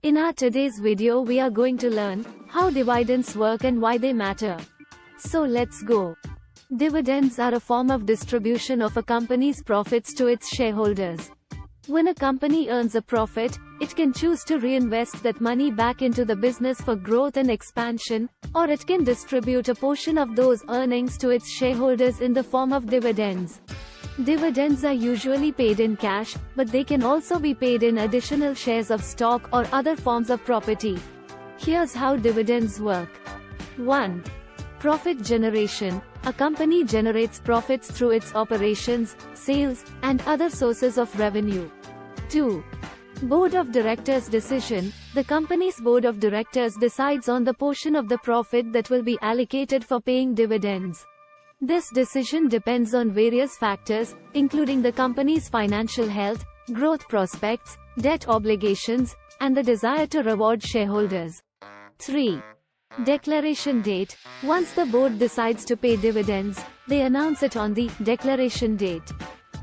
In our today's video we are going to learn how dividends work and why they matter. So let's go. Dividends are a form of distribution of a company's profits to its shareholders. When a company earns a profit, it can choose to reinvest that money back into the business for growth and expansion, or it can distribute a portion of those earnings to its shareholders in the form of dividends. Dividends are usually paid in cash, but they can also be paid in additional shares of stock or other forms of property. Here's how dividends work. 1. Profit generation. A company generates profits through its operations, sales, and other sources of revenue. 2. Board of Directors decision. The company's board of directors decides on the portion of the profit that will be allocated for paying dividends. This decision depends on various factors, including the company's financial health, growth prospects, debt obligations, and the desire to reward shareholders. 3. Declaration date. Once the board decides to pay dividends, they announce it on the declaration date.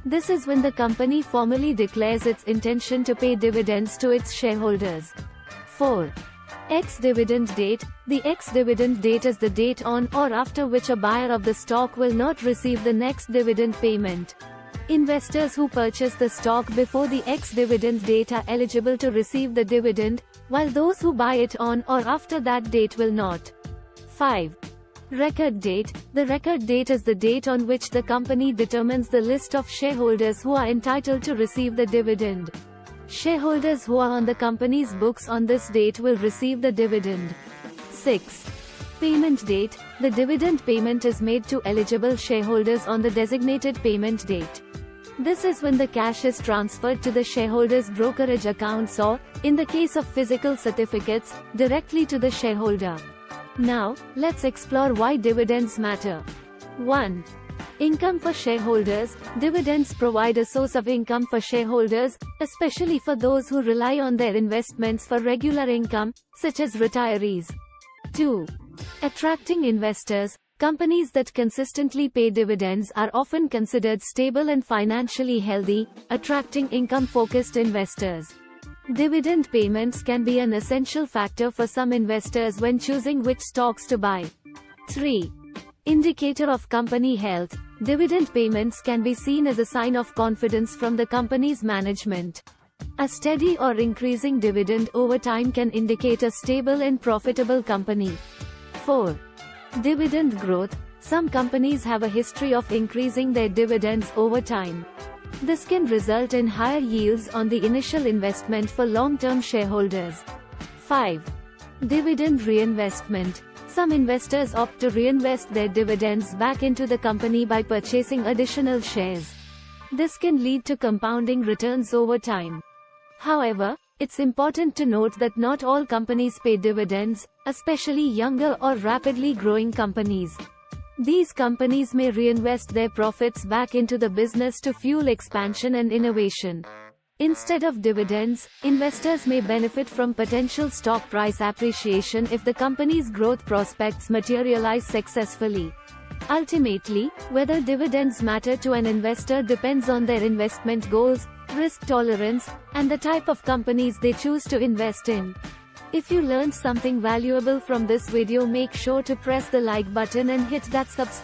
This is when the company formally declares its intention to pay dividends to its shareholders. 4. Ex-dividend date. The ex-dividend date is the date on or after which a buyer of the stock will not receive the next dividend payment. Investors who purchase the stock before the ex-dividend date are eligible to receive the dividend, while those who buy it on or after that date will not. 5. Record date. The record date is the date on which the company determines the list of shareholders who are entitled to receive the dividend. Shareholders who are on the company's books on this date will receive the dividend. 6. Payment date. The dividend payment is made to eligible shareholders on the designated payment date. This is when the cash is transferred to the shareholders' brokerage accounts or, in the case of physical certificates, directly to the shareholder. Now, let's explore why dividends matter. 1. Income for shareholders. Dividends provide a source of income for shareholders, especially for those who rely on their investments for regular income, such as retirees. 2. Attracting investors. Companies that consistently pay dividends are often considered stable and financially healthy, attracting income-focused investors. Dividend payments can be an essential factor for some investors when choosing which stocks to buy. 3. Indicator of company health. Dividend payments can be seen as a sign of confidence from the company's management. A steady or increasing dividend over time can indicate a stable and profitable company. 4. Dividend growth. Some companies have a history of increasing their dividends over time. This can result in higher yields on the initial investment for long-term shareholders. 5. Dividend reinvestment. Some investors opt to reinvest their dividends back into the company by purchasing additional shares. This can lead to compounding returns over time. However, it's important to note that not all companies pay dividends, especially younger or rapidly growing companies. These companies may reinvest their profits back into the business to fuel expansion and innovation. Instead of dividends, investors may benefit from potential stock price appreciation if the company's growth prospects materialize successfully. Ultimately, whether dividends matter to an investor depends on their investment goals, risk tolerance, and the type of companies they choose to invest in. If you learned something valuable from this video, make sure to press the like button and hit that subscribe